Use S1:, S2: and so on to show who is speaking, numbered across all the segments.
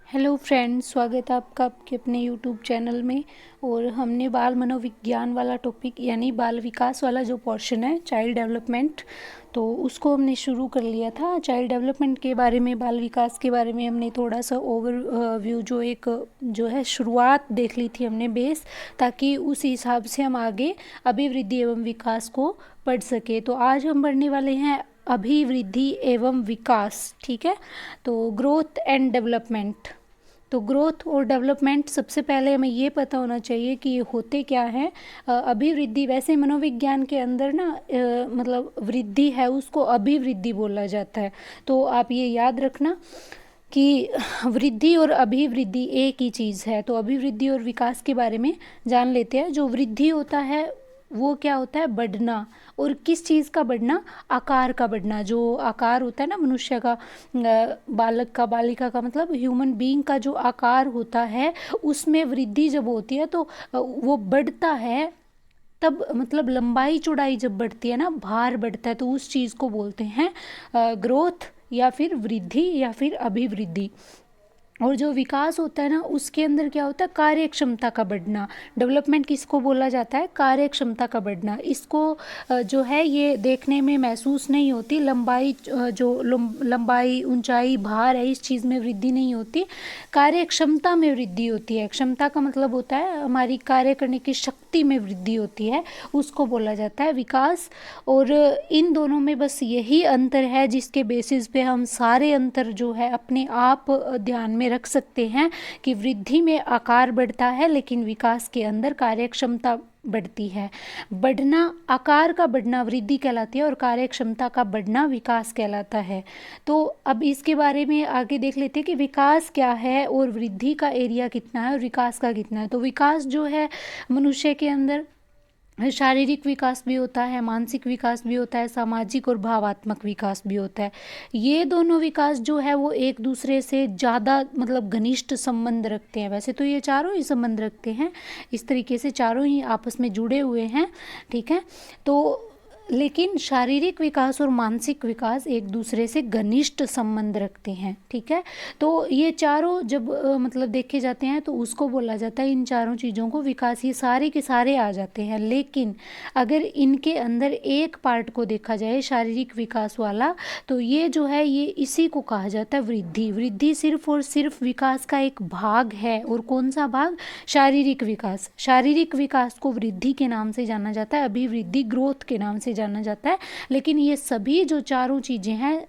S1: Hello friends, स्वागत है आपका आपके अपने यूट्यूब चैनल में। और हमने बाल मनोविज्ञान वाला टॉपिक यानी बाल विकास वाला जो पोर्शन है चाइल्ड डेवलपमेंट, तो उसको हमने शुरू कर लिया था। चाइल्ड डेवलपमेंट के बारे में, बाल विकास के बारे में हमने थोड़ा सा ओवरव्यू जो है शुरुआत देख ली थी हमने बेस, ताकि उस हिसाब से हम आगे अभिवृद्धि एवं विकास को पढ़ सके। तो आज हम पढ़ने वाले हैं अभिवृद्धि एवं विकास। ठीक है, तो ग्रोथ एंड डेवलपमेंट। तो ग्रोथ और डेवलपमेंट, सबसे पहले हमें ये पता होना चाहिए कि ये होते क्या हैं। अभिवृद्धि, वैसे मनोविज्ञान के अंदर ना मतलब वृद्धि है उसको अभिवृद्धि बोला जाता है। तो आप ये याद रखना कि वृद्धि और अभिवृद्धि एक ही चीज़ है। तो अभिवृद्धि और विकास के बारे में जान लेते हैं। जो वृद्धि होता है वो क्या होता है? बढ़ना। और किस चीज़ का बढ़ना? आकार का बढ़ना। जो आकार होता है ना मनुष्य का, बालक का, बालिका का, मतलब ह्यूमन बीइंग का जो आकार होता है उसमें वृद्धि जब होती है तो वो बढ़ता है। तब मतलब लंबाई चौड़ाई जब बढ़ती है ना, भार बढ़ता है, तो उस चीज़ को बोलते हैं ग्रोथ या फिर वृद्धि या फिर अभिवृद्धि। और जो विकास होता है ना उसके अंदर क्या होता है? कार्य क्षमता का बढ़ना। डेवलपमेंट किसको बोला जाता है? कार्य क्षमता का बढ़ना। इसको जो है ये देखने में महसूस नहीं होती। लंबाई लंबाई, ऊंचाई, भार है, इस चीज़ में वृद्धि नहीं होती। कार्य क्षमता में वृद्धि होती है। क्षमता का मतलब होता है हमारी कार्य करने की शक्ति में वृद्धि होती है, उसको बोला जाता है विकास। और इन दोनों में बस यही अंतर है जिसके बेसिस पे हम सारे अंतर जो है अपने आप ध्यान में रख सकते हैं कि वृद्धि में आकार बढ़ता है लेकिन विकास के अंदर कार्य क्षमता बढ़ती है। बढ़ना, आकार का बढ़ना वृद्धि कहलाती है और कार्य क्षमता का बढ़ना विकास कहलाता है। तो अब इसके बारे में आगे देख लेते हैं कि विकास क्या है और वृद्धि का एरिया कितना है और विकास का कितना है। तो विकास जो है मनुष्य के अंदर शारीरिक विकास भी होता है, मानसिक विकास भी होता है, सामाजिक और भावात्मक विकास भी होता है। ये दोनों विकास जो है वो एक दूसरे से ज़्यादा मतलब घनिष्ठ संबंध रखते हैं। वैसे तो ये चारों ही संबंध रखते हैं, इस तरीके से चारों ही आपस में जुड़े हुए हैं। ठीक है, तो लेकिन शारीरिक विकास और मानसिक विकास एक दूसरे से घनिष्ठ संबंध रखते हैं। ठीक है, तो ये चारों जब मतलब देखे जाते हैं तो उसको बोला जाता है, इन चारों चीज़ों को विकास, ये सारे के सारे आ जाते हैं। लेकिन अगर इनके अंदर एक पार्ट को देखा जाए शारीरिक विकास वाला, तो ये जो है ये इसी को कहा जाता है वृद्धि। वृद्धि सिर्फ और सिर्फ विकास का एक भाग है। और कौन सा भाग? शारीरिक विकास। शारीरिक विकास को वृद्धि के नाम से जाना जाता है, अभिवृद्धि ग्रोथ के नाम से जाना जाता है। लेकिन ये सभी जो चारों चीज़ें हैं,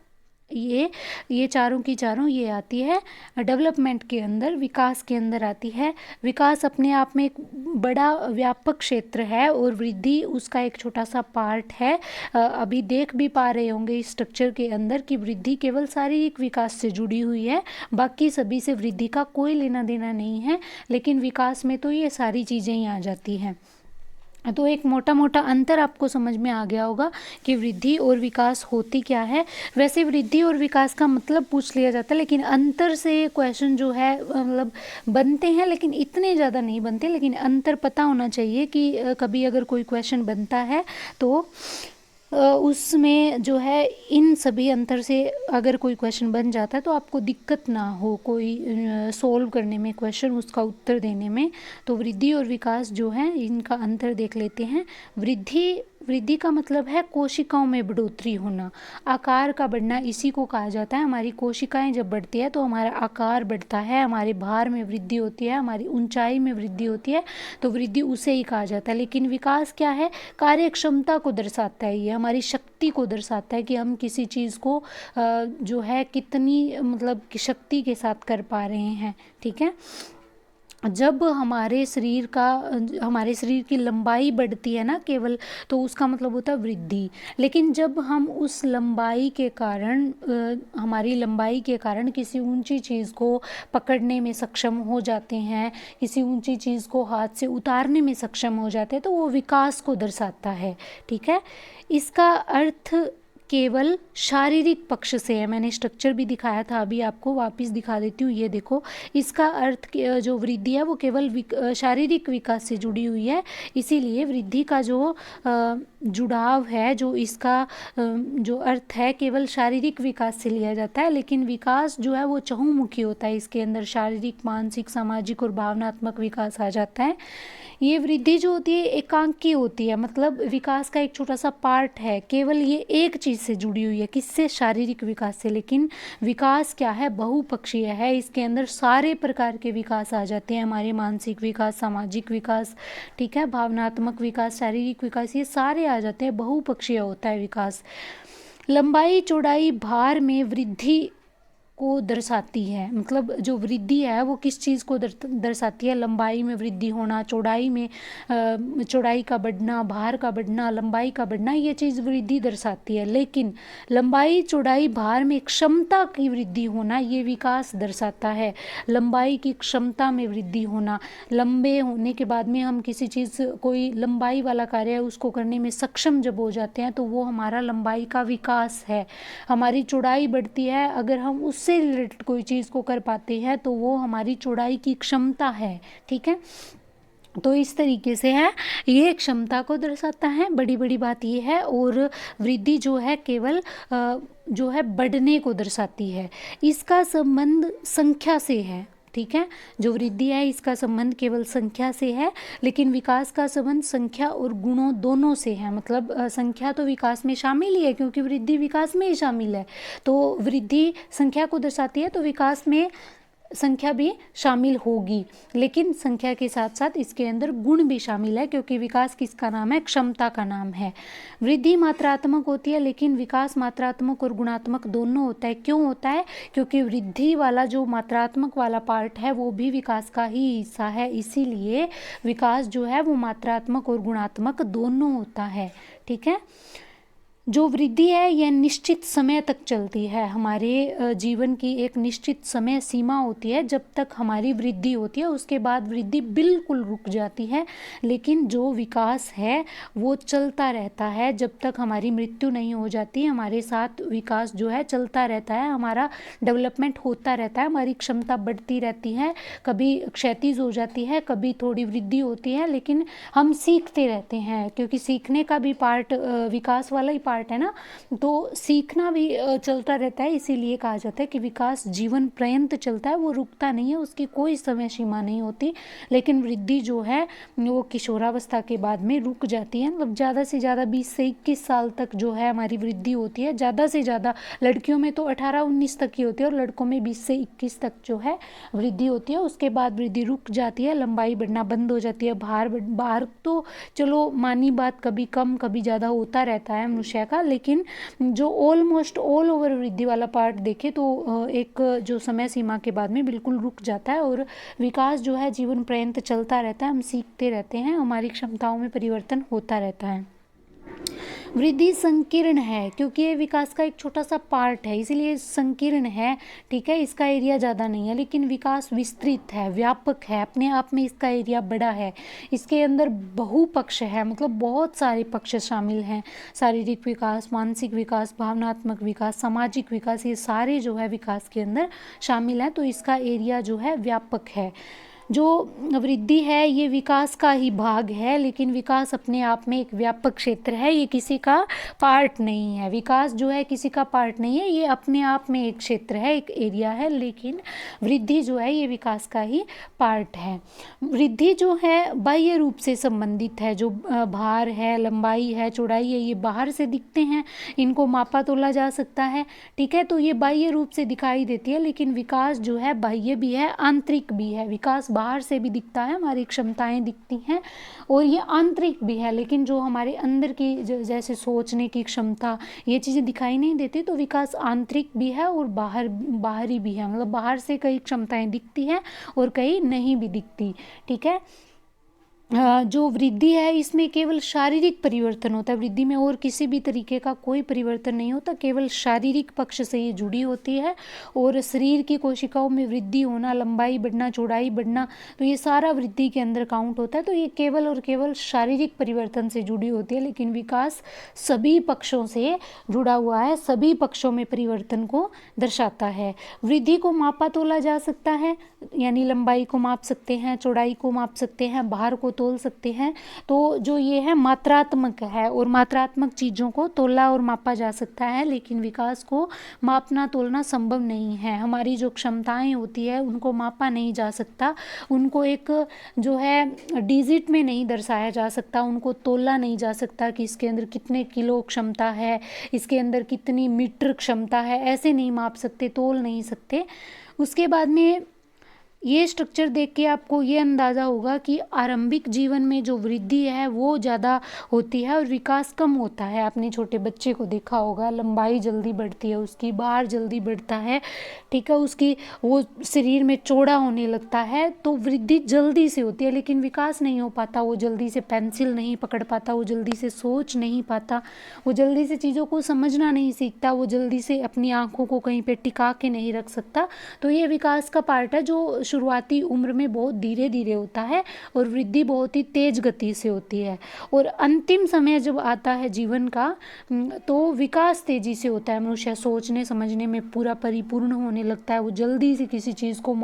S1: ये चारों की चारों ये आती है डेवलपमेंट के अंदर, विकास के अंदर आती है। विकास अपने आप में एक बड़ा व्यापक क्षेत्र है और वृद्धि उसका एक छोटा सा पार्ट है। अभी देख भी पा रहे होंगे इस स्ट्रक्चर के अंदर कि वृद्धि केवल शारीरिक विकास से जुड़ी हुई है, बाकी सभी से वृद्धि का कोई लेना देना नहीं है। लेकिन विकास में तो ये सारी चीज़ें ही आ जाती हैं। तो एक मोटा मोटा अंतर आपको समझ में आ गया होगा कि वृद्धि और विकास होती क्या है। वैसे वृद्धि और विकास का मतलब पूछ लिया जाता है, लेकिन अंतर से क्वेश्चन जो है मतलब बनते हैं, लेकिन इतने ज़्यादा नहीं बनते। लेकिन अंतर पता होना चाहिए कि कभी अगर कोई क्वेश्चन बनता है तो उसमें जो है इन सभी अंतर से अगर कोई क्वेश्चन बन जाता है तो आपको दिक्कत ना हो कोई सोल्व करने में, क्वेश्चन उसका उत्तर देने में। तो वृद्धि और विकास जो है इनका अंतर देख लेते हैं। वृद्धि का मतलब है कोशिकाओं में बढ़ोतरी होना, आकार का बढ़ना, इसी को कहा जाता है। हमारी कोशिकाएं जब बढ़ती है तो हमारा आकार बढ़ता है, हमारे भार में वृद्धि होती है, हमारी ऊंचाई में वृद्धि होती है, तो वृद्धि उसे ही कहा जाता है। लेकिन विकास क्या है? कार्य क्षमता को दर्शाता है, ये हमारी शक्ति को दर्शाता है कि हम किसी चीज़ को जो है कितनी मतलब कि शक्ति के साथ कर पा रहे हैं। ठीक है, जब हमारे शरीर की लंबाई बढ़ती है ना केवल, तो उसका मतलब होता है वृद्धि। लेकिन जब हम उस लंबाई के कारण हमारी लंबाई के कारण किसी ऊंची चीज़ को पकड़ने में सक्षम हो जाते हैं, किसी ऊंची चीज़ को हाथ से उतारने में सक्षम हो जाते हैं, तो वो विकास को दर्शाता है। ठीक है, इसका अर्थ केवल शारीरिक पक्ष से है। मैंने स्ट्रक्चर भी दिखाया था, अभी आपको वापस दिखा देती हूँ। ये देखो, इसका अर्थ जो वृद्धि है वो केवल शारीरिक विकास से जुड़ी हुई है, इसीलिए वृद्धि का जो जुड़ाव है, जो इसका जो अर्थ है, केवल शारीरिक विकास से लिया जाता है। लेकिन विकास जो है वो चहुमुखी होता है, इसके अंदर शारीरिक, मानसिक, सामाजिक और भावनात्मक विकास आ जाता है। ये वृद्धि जो होती है एकांकी होती है, मतलब विकास का एक छोटा सा पार्ट है, केवल ये एक चीज़ से जुड़ी हुई है, किससे? शारीरिक विकास से। लेकिन विकास क्या है? बहुपक्षीय है, इसके अंदर सारे प्रकार के विकास आ जाते हैं, हमारे मानसिक विकास, सामाजिक विकास, ठीक है, भावनात्मक विकास, शारीरिक विकास, ये सारे आ जाते हैं, बहुपक्षीय होता है विकास। लंबाई, चौड़ाई, भार में वृद्धि को दर्शाती है, मतलब जो वृद्धि है वो किस चीज़ को दर्शाती है? लंबाई में वृद्धि होना, चौड़ाई में चौड़ाई का बढ़ना, भार का बढ़ना, लंबाई का बढ़ना, ये चीज़ वृद्धि दर्शाती है। लेकिन लंबाई, चौड़ाई, भार में क्षमता की वृद्धि होना, ये विकास दर्शाता है। लंबाई की क्षमता में वृद्धि होना, लंबे होने के बाद में हम किसी चीज़, कोई लंबाई वाला कार्य है उसको करने में सक्षम जब हो जाते हैं तो वो हमारा लंबाई का विकास है। हमारी चौड़ाई बढ़ती है, अगर हम उससे रिलेटेड कोई चीज़ को कर पाते हैं तो वो हमारी चौड़ाई की क्षमता है, ठीक है। तो इस तरीके से है, ये क्षमता को दर्शाता है, बड़ी बड़ी बात ये है। और वृद्धि जो है केवल जो है बढ़ने को दर्शाती है, इसका संबंध संख्या से है, ठीक है। जो वृद्धि है इसका संबंध केवल संख्या से है, लेकिन विकास का संबंध संख्या और गुणों दोनों से है। मतलब संख्या तो विकास में शामिल ही है, क्योंकि वृद्धि विकास में ही शामिल है। तो वृद्धि संख्या को दर्शाती है, तो विकास में संख्या भी शामिल होगी, लेकिन संख्या के साथ साथ इसके अंदर गुण भी शामिल है, क्योंकि विकास किसका नाम है? क्षमता का नाम है। वृद्धि मात्रात्मक होती है, लेकिन विकास मात्रात्मक और गुणात्मक दोनों होता है। क्यों होता है? क्योंकि वृद्धि वाला जो मात्रात्मक वाला पार्ट है वो भी विकास का ही हिस्सा है, इसीलिए विकास जो है वो मात्रात्मक और गुणात्मक दोनों होता है, ठीक है। जो वृद्धि है यह निश्चित समय तक चलती है, हमारे जीवन की एक निश्चित समय सीमा होती है जब तक हमारी वृद्धि होती है, उसके बाद वृद्धि बिल्कुल रुक जाती है। लेकिन जो विकास है वो चलता रहता है, जब तक हमारी मृत्यु नहीं हो जाती, हमारे साथ विकास जो है चलता रहता है, हमारा डेवलपमेंट होता रहता है, हमारी क्षमता बढ़ती रहती है, कभी क्षैतिज हो जाती है, कभी थोड़ी वृद्धि होती है, लेकिन हम सीखते रहते हैं, क्योंकि सीखने का भी पार्ट विकास वाला ही पार्ट है ना, तो सीखना भी चलता रहता है। इसीलिए कहा जाता है कि विकास जीवन पर्यंत चलता है, वो रुकता नहीं है, उसकी कोई समय सीमा नहीं होती। लेकिन वृद्धि जो है वो किशोरावस्था के बाद में रुक जाती है, मतलब ज़्यादा से ज़्यादा 20 से 21 साल तक जो है हमारी वृद्धि होती है, ज़्यादा से ज़्यादा। लड़कियों में तो 18-19 तक की होती है, और लड़कों में 20 से 21 तक जो है वृद्धि होती है। उसके बाद वृद्धि रुक जाती है, लंबाई बढ़ना बंद हो जाती है, भार तो चलो मानी बात, कभी कम कभी ज़्यादा होता रहता है मनुष्य का, लेकिन जो ऑलमोस्ट ऑल ओवर वृद्धि वाला पार्ट देखे तो एक जो समय सीमा के बाद में बिल्कुल रुक जाता है। और विकास जो है जीवन पर्यंत चलता रहता है, हम सीखते रहते हैं, हमारी क्षमताओं में परिवर्तन होता रहता है। वृद्धि संकीर्ण है, क्योंकि ये विकास का एक छोटा सा पार्ट है, इसीलिए संकीर्ण है, ठीक है। इसका एरिया ज़्यादा नहीं है, लेकिन विकास विस्तृत है, व्यापक है, अपने आप में इसका एरिया बड़ा है। इसके अंदर बहुपक्ष है, मतलब बहुत सारे पक्ष शामिल हैं, शारीरिक विकास, मानसिक विकास, भावनात्मक विकास, सामाजिक विकास, ये सारे जो है विकास के अंदर शामिल हैं। तो इसका एरिया जो है व्यापक है। जो वृद्धि है ये विकास का ही भाग है, लेकिन विकास अपने आप में एक व्यापक क्षेत्र है, ये किसी का पार्ट नहीं है। विकास जो है किसी का पार्ट नहीं है, ये अपने आप में एक क्षेत्र है, एक एरिया है, लेकिन वृद्धि जो है ये विकास का ही पार्ट है। वृद्धि जो है बाह्य रूप से संबंधित है, जो भार है, लंबाई है, चौड़ाई है, ये बाहर से दिखते हैं, इनको मापा तोला जा सकता है, ठीक है। तो ये बाह्य रूप से दिखाई देती है, लेकिन विकास जो है बाह्य भी है, आंतरिक भी है। विकास बाहर से भी दिखता है, हमारी क्षमताएं दिखती हैं, और ये आंतरिक भी है, लेकिन जो हमारे अंदर की जैसे सोचने की क्षमता, ये चीज़ें दिखाई नहीं देती। तो विकास आंतरिक भी है और बाहरी भी है, मतलब बाहर से कई क्षमताएं दिखती हैं और कई नहीं भी दिखती, ठीक है। जो वृद्धि है इसमें केवल शारीरिक परिवर्तन होता है, वृद्धि में और किसी भी तरीके का कोई परिवर्तन नहीं होता, केवल शारीरिक पक्ष से ये जुड़ी होती है। और शरीर की कोशिकाओं में वृद्धि होना, लंबाई बढ़ना, चौड़ाई बढ़ना, तो ये सारा वृद्धि के अंदर काउंट होता है। तो ये केवल और केवल शारीरिक परिवर्तन से जुड़ी होती है, लेकिन विकास सभी पक्षों से जुड़ा हुआ है, सभी पक्षों में परिवर्तन को दर्शाता है। वृद्धि को मापा तोला जा सकता है, यानी लंबाई को माप सकते हैं, चौड़ाई को माप सकते हैं, भार को तोल सकते हैं। तो जो ये है मात्रात्मक है, और मात्रात्मक चीज़ों को तोला और मापा जा सकता है, लेकिन विकास को मापना तोलना संभव नहीं है। हमारी जो क्षमताएं होती है उनको मापा नहीं जा सकता, उनको एक जो है डिजिट में नहीं दर्शाया जा सकता, उनको तोला नहीं जा सकता कि इसके अंदर कितने किलो क्षमता है, इसके अंदर कितनी मीटर क्षमता है, ऐसे नहीं माप सकते, तोल नहीं सकते। उसके बाद में ये स्ट्रक्चर देख के आपको ये अंदाज़ा होगा कि आरंभिक जीवन में जो वृद्धि है वो ज़्यादा होती है और विकास कम होता है। आपने छोटे बच्चे को देखा होगा, लंबाई जल्दी बढ़ती है उसकी, भार जल्दी बढ़ता है, ठीक है, उसकी वो शरीर में चौड़ा होने लगता है, तो वृद्धि जल्दी से होती है, लेकिन विकास नहीं हो पाता। वो जल्दी से पेंसिल नहीं पकड़ पाता, वो जल्दी से सोच नहीं पाता, वो जल्दी से चीज़ों को समझना नहीं सीखता, वो जल्दी से अपनी आँखों को कहीं पे टिका के नहीं रख सकता। तो ये विकास का पार्ट है जो शुरुआती उम्र में बहुत धीरे धीरे होता है और वृद्धि बहुत ही तेज गति से होती है। और अंतिम समय जब आता है जीवन का तो विकास तेजी से होता है। मनुष्य सोचने समझने में पूरा परिपूर्ण होने लगता है, वो जल्दी से किसी चीज़ को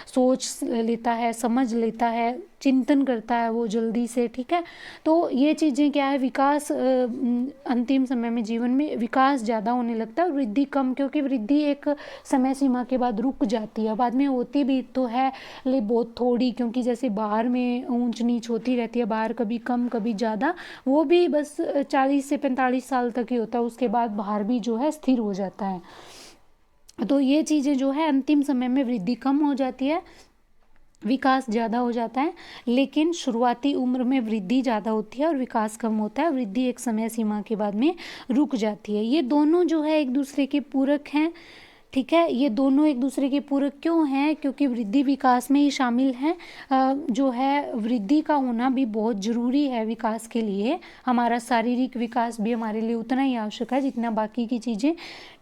S1: सोच लेता है, समझ लेता है, चिंतन करता है वो जल्दी से, ठीक है। तो ये चीज़ें क्या है, विकास अंतिम समय में जीवन में विकास ज़्यादा होने लगता है और वृद्धि कम, क्योंकि वृद्धि एक समय सीमा के बाद रुक जाती है। बाद में होती भी तो है, ले बहुत थोड़ी, क्योंकि जैसे बाहर में ऊंच नीच होती रहती है, बाहर कभी कम कभी ज़्यादा, वो भी बस 40 से 45 साल तक ही होता है, उसके बाद बाहर भी जो है स्थिर हो जाता है। तो ये चीज़ें जो है अंतिम समय में वृद्धि कम हो जाती है, विकास ज़्यादा हो जाता है, लेकिन शुरुआती उम्र में वृद्धि ज़्यादा होती है और विकास कम होता है। वृद्धि एक समय सीमा के बाद में रुक जाती है। ये दोनों जो है एक दूसरे के पूरक हैं, ठीक है। ये दोनों एक दूसरे के पूरक क्यों हैं? क्योंकि वृद्धि विकास में ही शामिल है। जो है वृद्धि का होना भी बहुत ज़रूरी है विकास के लिए। हमारा शारीरिक विकास भी हमारे लिए उतना ही आवश्यक है जितना बाकी की चीज़ें,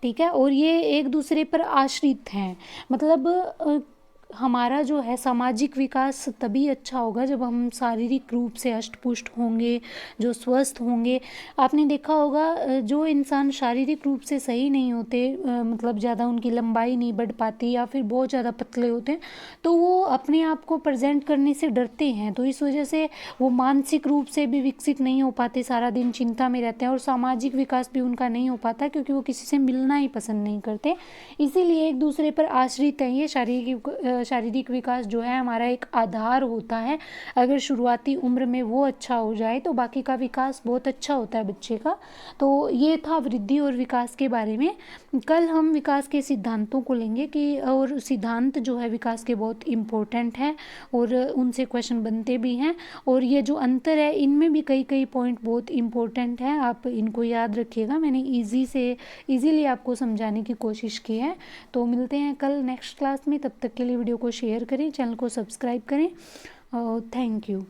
S1: ठीक है। और ये एक दूसरे पर आश्रित हैं, मतलब हमारा जो है सामाजिक विकास तभी अच्छा होगा जब हम शारीरिक रूप से हष्ट पुष्ट होंगे, जो स्वस्थ होंगे। आपने देखा होगा जो इंसान शारीरिक रूप से सही नहीं होते, मतलब ज़्यादा उनकी लंबाई नहीं बढ़ पाती या फिर बहुत ज़्यादा पतले होते हैं, तो वो अपने आप को प्रेजेंट करने से डरते हैं। तो इस वजह से वो मानसिक रूप से भी विकसित नहीं हो पाते, सारा दिन चिंता में रहते हैं, और सामाजिक विकास भी उनका नहीं हो पाता क्योंकि वो किसी से मिलना ही पसंद नहीं करते। इसीलिए एक दूसरे पर आश्रित है। ये शारीरिक विकास जो है हमारा एक आधार होता है। अगर शुरुआती उम्र में वो अच्छा हो जाए तो बाकी का विकास बहुत अच्छा होता है बच्चे का। तो ये था वृद्धि और विकास के बारे में। कल हम विकास के सिद्धांतों को लेंगे कि, और सिद्धांत जो है विकास के बहुत इम्पोर्टेंट हैं और उनसे क्वेश्चन बनते भी हैं, और ये जो अंतर है इनमें भी कई कई पॉइंट बहुत इम्पोर्टेंट हैं, आप इनको याद रखिएगा। मैंने ईजीली आपको समझाने की कोशिश की है। तो मिलते हैं कल नेक्स्ट क्लास में, तब तक के लिए वीडियो को शेयर करें, चैनल को सब्सक्राइब करें, और थैंक यू।